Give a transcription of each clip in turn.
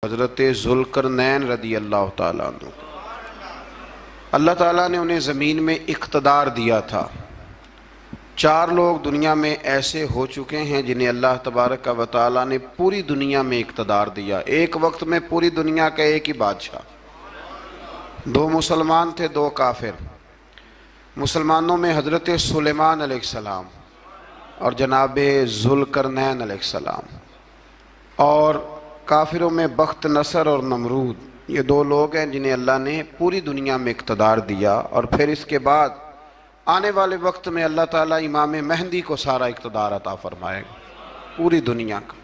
حضرت ذوالقرنین رضی اللہ تعالیٰ عنہ، اللہ تعالیٰ نے انہیں زمین میں اقتدار دیا تھا۔ 4 لوگ دنیا میں ایسے ہو چکے ہیں جنہیں اللہ تبارک و تعالیٰ نے پوری دنیا میں اقتدار دیا، ایک وقت میں پوری دنیا کا ایک ہی بادشاہ۔ 2 مسلمان تھے، 2 کافر۔ مسلمانوں میں حضرت سلیمان علیہ السلام اور جناب ذوالقرنین علیہ السلام، اور کافروں میں بخت نصر اور نمرود۔ یہ 2 لوگ ہیں جنہیں اللہ نے پوری دنیا میں اقتدار دیا، اور پھر اس کے بعد آنے والے وقت میں اللہ تعالیٰ امام مہدی کو سارا اقتدار عطا فرمائے گا، پوری دنیا کا۔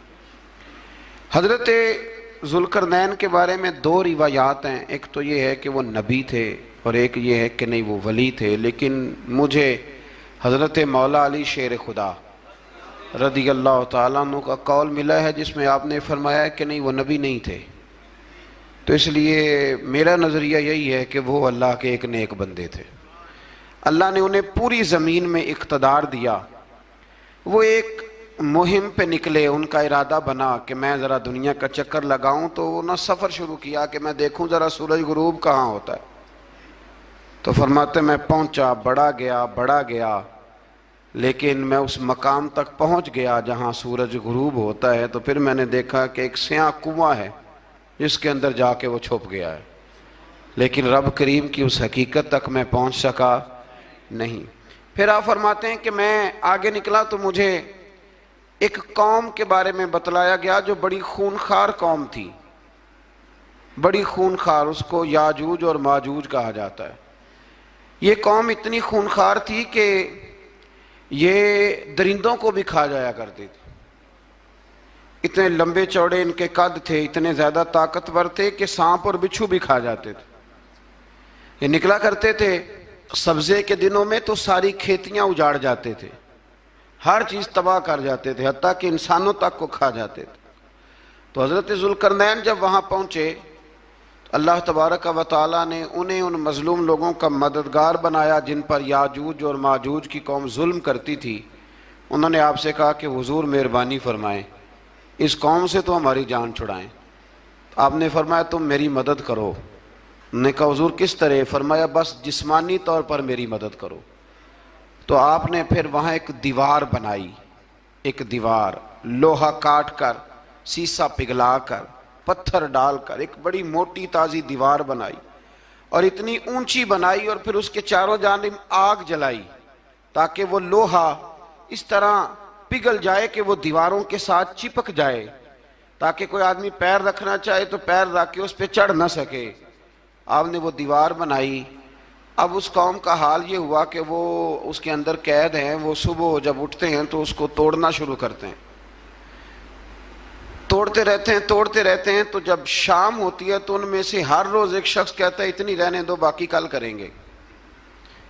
حضرت ذوالقرنین کے بارے میں 2 روایات ہیں، ایک تو یہ ہے کہ وہ نبی تھے اور ایک یہ ہے کہ نہیں وہ ولی تھے، لیکن مجھے حضرت مولا علی شیر خدا رضی اللہ تعالیٰ عنہ کا قول ملا ہے جس میں آپ نے فرمایا کہ نہیں وہ نبی نہیں تھے، تو اس لیے میرا نظریہ یہی ہے کہ وہ اللہ کے ایک نیک بندے تھے۔ اللہ نے انہیں پوری زمین میں اقتدار دیا۔ وہ ایک مہم پہ نکلے، ان کا ارادہ بنا کہ میں ذرا دنیا کا چکر لگاؤں، تو انہوں نے سفر شروع کیا کہ میں دیکھوں ذرا سورج غروب کہاں ہوتا ہے۔ تو فرماتے میں پہنچا، بڑا گیا، لیکن میں اس مقام تک پہنچ گیا جہاں سورج غروب ہوتا ہے، تو پھر میں نے دیکھا کہ ایک سیاہ کنواں ہے جس کے اندر جا کے وہ چھپ گیا ہے، لیکن رب کریم کی اس حقیقت تک میں پہنچ سکا نہیں۔ پھر آپ فرماتے ہیں کہ میں آگے نکلا تو مجھے ایک قوم کے بارے میں بتلایا گیا جو بڑی خونخوار قوم تھی، بڑی خونخوار، اس کو یاجوج اور ماجوج کہا جاتا ہے۔ یہ قوم اتنی خونخوار تھی کہ یہ درندوں کو بھی کھا جایا کرتے تھے، اتنے لمبے چوڑے ان کے قد تھے، اتنے زیادہ طاقتور تھے کہ سانپ اور بچھو بھی کھا جاتے تھے۔ یہ نکلا کرتے تھے سبزے کے دنوں میں تو ساری کھیتیاں اجاڑ جاتے تھے، ہر چیز تباہ کر جاتے تھے، حتیٰ کہ انسانوں تک کو کھا جاتے تھے۔ تو حضرت ذوالقرنین جب وہاں پہنچے، اللہ تبارک و تعالیٰ نے انہیں ان مظلوم لوگوں کا مددگار بنایا جن پر یاجوج اور ماجوج کی قوم ظلم کرتی تھی۔ انہوں نے آپ سے کہا کہ حضور مہربانی فرمائیں، اس قوم سے تو ہماری جان چھڑائیں۔ آپ نے فرمایا تم میری مدد کرو۔ انہوں نے کہا حضور کس طرح؟ فرمایا بس جسمانی طور پر میری مدد کرو۔ تو آپ نے پھر وہاں ایک دیوار بنائی، ایک دیوار، لوہا کاٹ کر، سیسا پگھلا کر، پتھر ڈال کر ایک بڑی موٹی تازی دیوار بنائی، اور اتنی اونچی بنائی، اور پھر اس کے چاروں جانب آگ جلائی تاکہ وہ لوہا اس طرح پگھل جائے کہ وہ دیواروں کے ساتھ چپک جائے، تاکہ کوئی آدمی پیر رکھنا چاہے تو پیر رکھ کے اس پہ چڑھ نہ سکے۔ آپ نے وہ دیوار بنائی۔ اب اس قوم کا حال یہ ہوا کہ وہ اس کے اندر قید ہیں، وہ صبح جب اٹھتے ہیں تو اس کو توڑنا شروع کرتے ہیں، توڑتے رہتے ہیں، تو جب شام ہوتی ہے تو ان میں سے ہر روز ایک شخص کہتا ہے اتنی رہنے دو، باقی کل کریں گے۔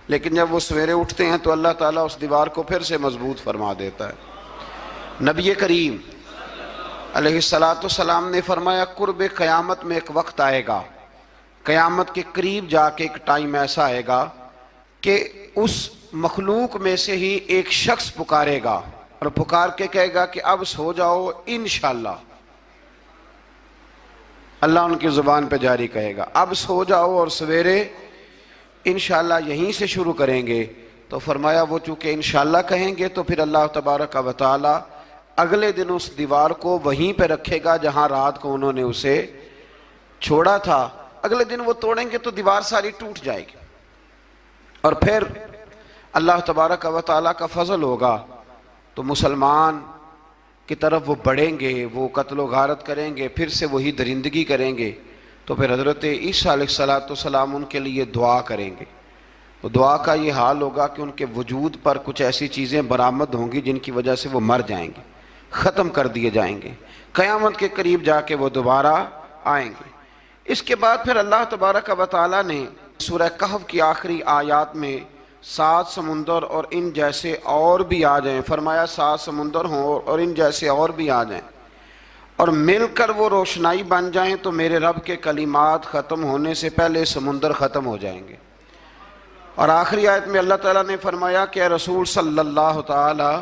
لیکن جب وہ سویرے اٹھتے ہیں تو اللہ تعالیٰ اس دیوار کو پھر سے مضبوط فرما دیتا ہے۔ نبی کریم علیہ السلام نے فرمایا قرب قیامت میں ایک وقت آئے گا، قیامت کے قریب جا کے ایک ٹائم ایسا آئے گا کہ اس مخلوق میں سے ہی ایک شخص پکارے گا، اور پکار کے کہے گا کہ اب سو جاؤ انشاءاللہ۔ اللہ ان کی زبان پہ جاری کہے گا اب سو جاؤ اور سویرے انشاءاللہ یہیں سے شروع کریں گے۔ تو فرمایا وہ چونکہ انشاءاللہ کہیں گے تو پھر اللہ تبارک و تعالی اگلے دن اس دیوار کو وہیں پہ رکھے گا جہاں رات کو انہوں نے اسے چھوڑا تھا۔ اگلے دن وہ توڑیں گے تو دیوار ساری ٹوٹ جائے گی، اور پھر اللہ تبارک و تعالی کا فضل ہوگا تو مسلمان کی طرف وہ بڑھیں گے، وہ قتل و غارت کریں گے، پھر سے وہی درندگی کریں گے، تو پھر حضرت عیسیٰ علیہ السلام ان کے لیے دعا کریں گے۔ تو دعا کا یہ حال ہوگا کہ ان کے وجود پر کچھ ایسی چیزیں برآمد ہوں گی جن کی وجہ سے وہ مر جائیں گے، ختم کر دیے جائیں گے، قیامت کے قریب جا کے وہ دوبارہ آئیں گے۔ اس کے بعد پھر اللہ تبارک و تعالیٰ نے سورہ کہف کی آخری آیات میں 7 سمندر اور ان جیسے اور بھی آ جائیں، فرمایا 7 سمندر ہوں اور ان جیسے اور بھی آ جائیں، اور مل کر وہ روشنائی بن جائیں تو میرے رب کے کلمات ختم ہونے سے پہلے سمندر ختم ہو جائیں گے۔ اور آخری آیت میں اللہ تعالیٰ نے فرمایا کہ اے رسول صلی اللہ تعالی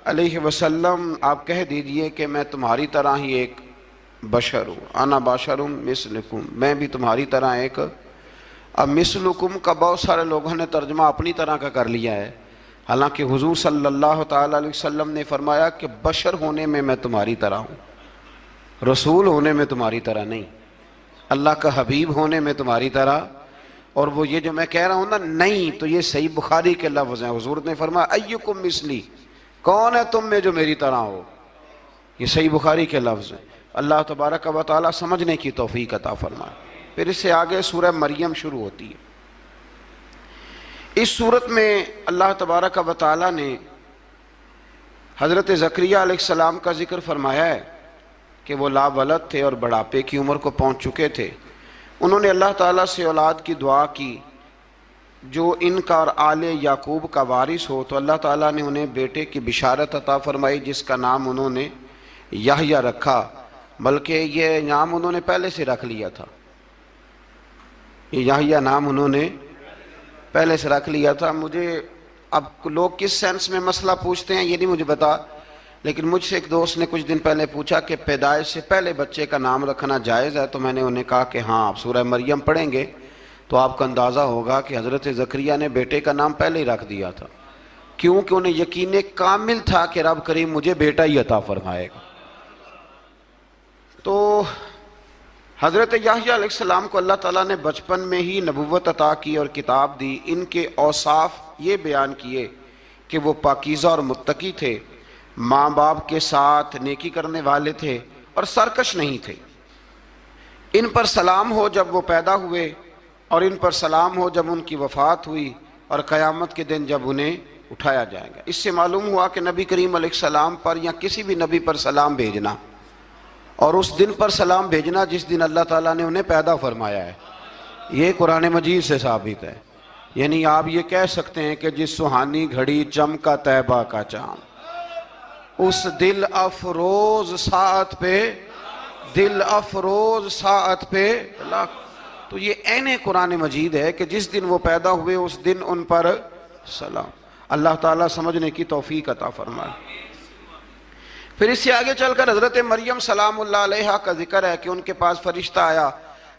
علیہ وسلم آپ کہہ دیجئے کہ میں تمہاری طرح ہی ایک بشر ہوں، انا بشر مثلکم، میں بھی تمہاری طرح ایک۔ اب مثلکم کا بہت سارے لوگوں نے ترجمہ اپنی طرح کا کر لیا ہے، حالانکہ حضور صلی اللہ تعالی علیہ وسلم نے فرمایا کہ بشر ہونے میں تمہاری طرح ہوں، رسول ہونے میں تمہاری طرح نہیں، اللہ کا حبیب ہونے میں تمہاری طرح۔ اور وہ یہ جو میں کہہ رہا ہوں نا نہیں، تو یہ صحیح بخاری کے لفظ ہیں، حضور نے فرمایا ایکم مثلی، کون ہے تم میں جو میری طرح ہو، یہ صحیح بخاری کے لفظ ہیں۔ اللہ تبارک و تعالی سمجھنے کی توفیق عطا فرمائے۔ پھر اس سے آگے سورہ مریم شروع ہوتی ہے۔ اس صورت میں اللہ تبارک و تعالی نے حضرت زکریہ علیہ السلام کا ذکر فرمایا ہے کہ وہ لا ولد تھے اور بڑھاپے کی عمر کو پہنچ چکے تھے۔ انہوں نے اللہ تعالیٰ سے اولاد کی دعا کی جو ان کا اور آل یعقوب کا وارث ہو، تو اللہ تعالیٰ نے انہیں بیٹے کی بشارت عطا فرمائی جس کا نام انہوں نے یحییٰ رکھا، بلکہ یہ نام انہوں نے پہلے سے رکھ لیا تھا، یہ یحییٰ نام انہوں نے پہلے سے رکھ لیا تھا۔ مجھے اب لوگ کس سینس میں مسئلہ پوچھتے ہیں یہ نہیں مجھے بتا، لیکن مجھ سے ایک دوست نے کچھ دن پہلے پوچھا کہ پیدائش سے پہلے بچے کا نام رکھنا جائز ہے، تو میں نے انہیں کہا کہ ہاں، آپ سورہ مریم پڑھیں گے تو آپ کا اندازہ ہوگا کہ حضرت زکریہ نے بیٹے کا نام پہلے ہی رکھ دیا تھا، کیونکہ انہیں یقین کامل تھا کہ رب کریم مجھے بیٹا ہی عطا فرمائے گا۔ تو حضرت یحییٰ علیہ السلام کو اللہ تعالیٰ نے بچپن میں ہی نبوت عطا کی اور کتاب دی۔ ان کے اوصاف یہ بیان کیے کہ وہ پاکیزہ اور متقی تھے، ماں باپ کے ساتھ نیکی کرنے والے تھے اور سرکش نہیں تھے۔ ان پر سلام ہو جب وہ پیدا ہوئے، اور ان پر سلام ہو جب ان کی وفات ہوئی، اور قیامت کے دن جب انہیں اٹھایا جائے گا۔ اس سے معلوم ہوا کہ نبی کریم علیہ السلام پر یا کسی بھی نبی پر سلام بھیجنا، اور اس دن پر سلام بھیجنا جس دن اللہ تعالیٰ نے انہیں پیدا فرمایا ہے، یہ قرآن مجید سے ثابت ہے۔ یعنی آپ یہ کہہ سکتے ہیں کہ جس سہانی گھڑی چمکا طیبہ کا چاند، اس دل افروز ساعت پہ، دل افروز ساعت پہ اللہ، تو یہ عین قرآن مجید ہے کہ جس دن وہ پیدا ہوئے اس دن ان پر سلام۔ اللہ تعالیٰ سمجھنے کی توفیق عطا فرمائے۔ پھر اس سے آگے چل کر حضرت مریم سلام اللہ علیہا کا ذکر ہے کہ ان کے پاس فرشتہ آیا۔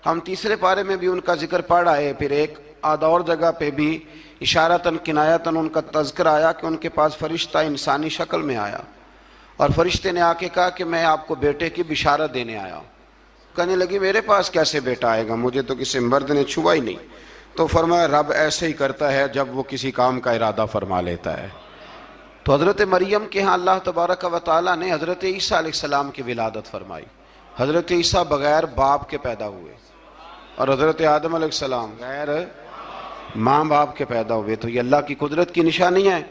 ہم تیسرے پارے میں بھی ان کا ذکر پڑھ آئے، پھر ایک آدھ اور جگہ پہ بھی اشارتاً کنایتاً ان کا تذکر آیا کہ ان کے پاس فرشتہ انسانی شکل میں آیا، اور فرشتے نے آ کے کہا کہ میں آپ کو بیٹے کی بشارت دینے آیا ہوں۔ کہنے لگی میرے پاس کیسے بیٹا آئے گا، مجھے تو کسی مرد نے چھوا ہی نہیں۔ تو فرمایا رب ایسے ہی کرتا ہے جب وہ کسی کام کا ارادہ فرما لیتا ہے۔ تو حضرت مریم کے ہاں اللہ تبارک و تعالیٰ نے حضرت عیسیٰ علیہ السلام کی ولادت فرمائی۔ حضرت عیسیٰ بغیر باپ کے پیدا ہوئے، اور حضرت آدم علیہ السلام غیر ماں باپ کے پیدا ہوئے، تو یہ اللہ کی قدرت کی نشانی ہے۔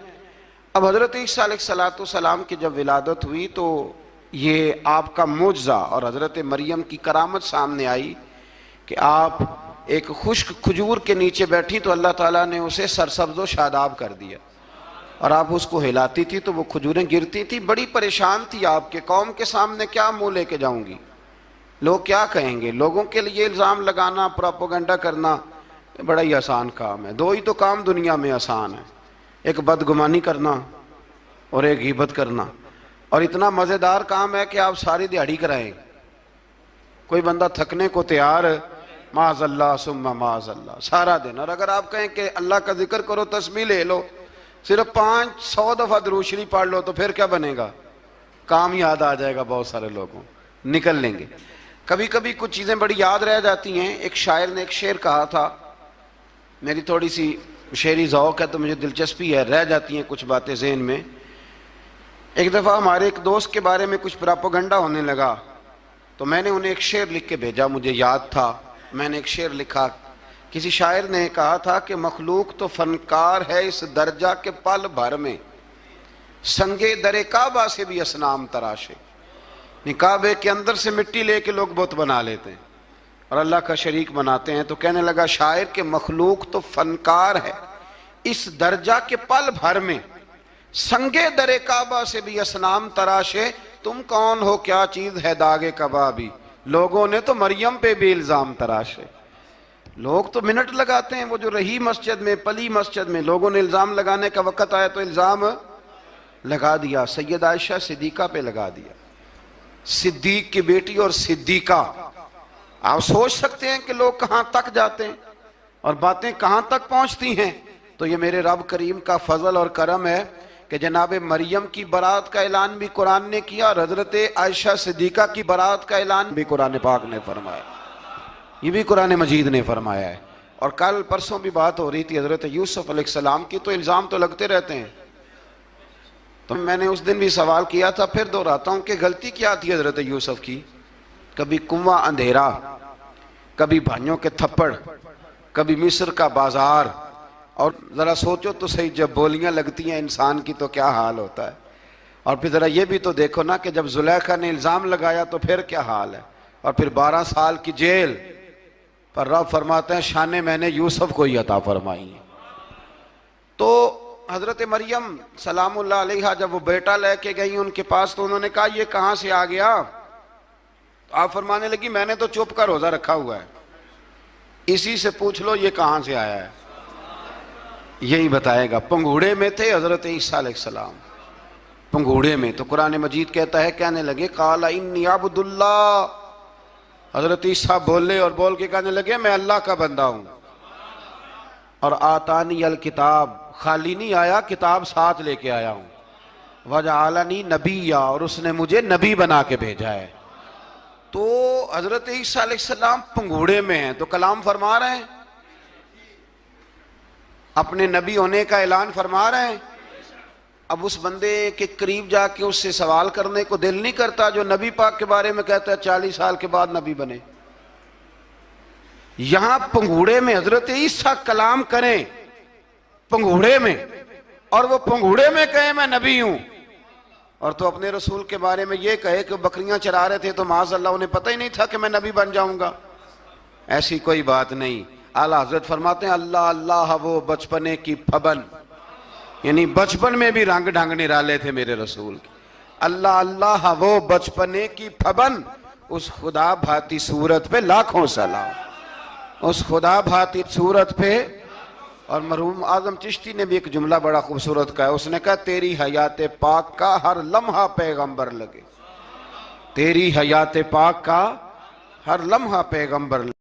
اب حضرت عیسیٰ علیہ السلام کی جب ولادت ہوئی تو یہ آپ کا معجزہ اور حضرت مریم کی کرامت سامنے آئی کہ آپ ایک خشک کھجور کے نیچے بیٹھی تو اللہ تعالیٰ نے اسے سرسبز و شاداب کر دیا، اور آپ اس کو ہلاتی تھی تو وہ کھجوریں گرتی تھی۔ بڑی پریشان تھی آپ کے، قوم کے سامنے کیا منہ لے کے جاؤں گی، لوگ کیا کہیں گے۔ لوگوں کے لیے الزام لگانا، پروپیگنڈا کرنا بڑا ہی آسان کام ہے۔ دو ہی تو کام دنیا میں آسان ہے، ایک بدگمانی کرنا اور ایک غیبت کرنا، اور اتنا مزیدار کام ہے کہ آپ ساری دیہڑی کرائیں، کوئی بندہ تھکنے کو تیار، معاذ اللہ ثم معاذ اللہ، سارا دن۔ اور اگر آپ کہیں کہ اللہ کا ذکر کرو، تسبیح لے لو، صرف 500 دفعہ درود شریف پڑھ لو، تو پھر کیا بنے گا، کام یاد آ جائے گا، بہت سارے لوگوں نکل لیں گے۔ کبھی کبھی کچھ چیزیں بڑی یاد رہ جاتی ہیں۔ ایک شاعر نے ایک شعر کہا تھا، میری تھوڑی سی شعری ذوق ہے تو مجھے دلچسپی ہے، رہ جاتی ہیں کچھ باتیں ذہن میں۔ ایک دفعہ ہمارے ایک دوست کے بارے میں کچھ پراپیگنڈا ہونے لگا، تو میں نے انہیں ایک شعر لکھ کے بھیجا، مجھے یاد تھا، میں نے ایک شعر لکھا۔ کسی شاعر نے کہا تھا کہ مخلوق تو فنکار ہے اس درجہ کے پل بھر میں، سنگے در کعبہ سے بھی اصنام تراشے۔ کعبے کے اندر سے مٹی لے کے لوگ بت بنا لیتے ہیں اور اللہ کا شریک بناتے ہیں۔ تو کہنے لگا شاعر کہ مخلوق تو فنکار ہے اس درجہ کے پل بھر میں، سنگے در کعبہ سے بھی اصنام تراشے۔ تم کون ہو، کیا چیز ہے داغ کبابی، لوگوں نے تو مریم پہ بھی الزام تراشے۔ لوگ تو منٹ لگاتے ہیں، وہ جو رہی مسجد میں، پلی مسجد میں، لوگوں نے الزام لگانے کا وقت آیا تو الزام لگا دیا، سید عائشہ صدیقہ پہ لگا دیا، صدیق کی بیٹی اور صدیقہ. آپ سوچ سکتے ہیں کہ لوگ کہاں تک جاتے ہیں اور باتیں کہاں تک پہنچتی ہیں. تو یہ میرے رب کریم کا فضل اور کرم ہے کہ جناب مریم کی برات کا اعلان بھی قرآن نے کیا اور حضرت عائشہ صدیقہ کی برات کا اعلان بھی قرآن پاک نے فرمایا. یہ بھی قرآن مجید نے فرمایا ہے. اور کل پرسوں بھی بات ہو رہی تھی حضرت یوسف علیہ السلام کی، تو الزام تو لگتے رہتے ہیں. تو میں نے اس دن بھی سوال کیا تھا، پھر دہراتا ہوں کہ غلطی کیا تھی حضرت یوسف کی. کبھی کنواں اندھیرا، کبھی بھائیوں کے تھپڑ، کبھی مصر کا بازار. اور ذرا سوچو تو صحیح، جب بولیاں لگتی ہیں انسان کی تو کیا حال ہوتا ہے. اور پھر ذرا یہ بھی تو دیکھو نا کہ جب زلیخا نے الزام لگایا تو پھر کیا حال ہے. اور پھر 12 سال کی جیل پر رب فرماتے ہیں شانیں میں نے یوسف کو ہی عطا فرمائی ہیں. تو حضرت مریم سلام اللہ علیہا جب وہ بیٹا لے کے گئی ان کے پاس تو انہوں نے کہا یہ کہاں سے آ گیا. آپ فرمانے لگی میں نے تو چپ کر روزہ رکھا ہوا ہے، اسی سے پوچھ لو یہ کہاں سے آیا ہے، یہی بتائے گا. پنگوڑے میں تھے حضرت عیسیٰ علیہ السلام، پنگوڑے میں. تو قرآن مجید کہتا ہے کہنے لگے قال انی عبد اللہ. حضرت عیسیٰ بولے اور بول کے کہنے لگے میں اللہ کا بندہ ہوں. اور آتانی الکتاب، خالی نہیں آیا، کتاب ساتھ لے کے آیا ہوں. وجعلنی نبیا، اور اس نے مجھے نبی بنا کے بھیجا ہے. تو حضرت عیسیٰ علیہ السلام پنگوڑے میں ہیں تو کلام فرما رہے ہیں، اپنے نبی ہونے کا اعلان فرما رہے ہیں. اب اس بندے کے قریب جا کے اس سے سوال کرنے کو دل نہیں کرتا جو نبی پاک کے بارے میں کہتا ہے 40 سال کے بعد نبی بنے. یہاں پنگوڑے میں حضرت عیسیٰ کلام کریں، پنگوڑے میں، اور وہ پنگوڑے میں کہے میں نبی ہوں. اور تو اپنے رسول کے بارے میں یہ کہے کہ بکریاں چرا رہے تھے تو معاذ اللہ انہیں پتہ ہی نہیں تھا کہ میں نبی بن جاؤں گا. ایسی کوئی بات نہیں. اعلیٰ حضرت فرماتے ہیں اللہ اللہ وہ بچپنے کی پھبن، یعنی بچپن میں بھی رنگ ڈھنگ نرالے تھے میرے رسول کی. اللہ اللہ وہ بچپنے کی پھبن، اس خدا بھاتی صورت پہ لاکھوں سلام، اس خدا بھاتی صورت پہ. اور مرحوم اعظم چشتی نے بھی ایک جملہ بڑا خوبصورت کہا، اس نے کہا تیری حیات پاک کا ہر لمحہ پیغمبر لگے، تیری حیات پاک کا ہر لمحہ پیغمبر لگے.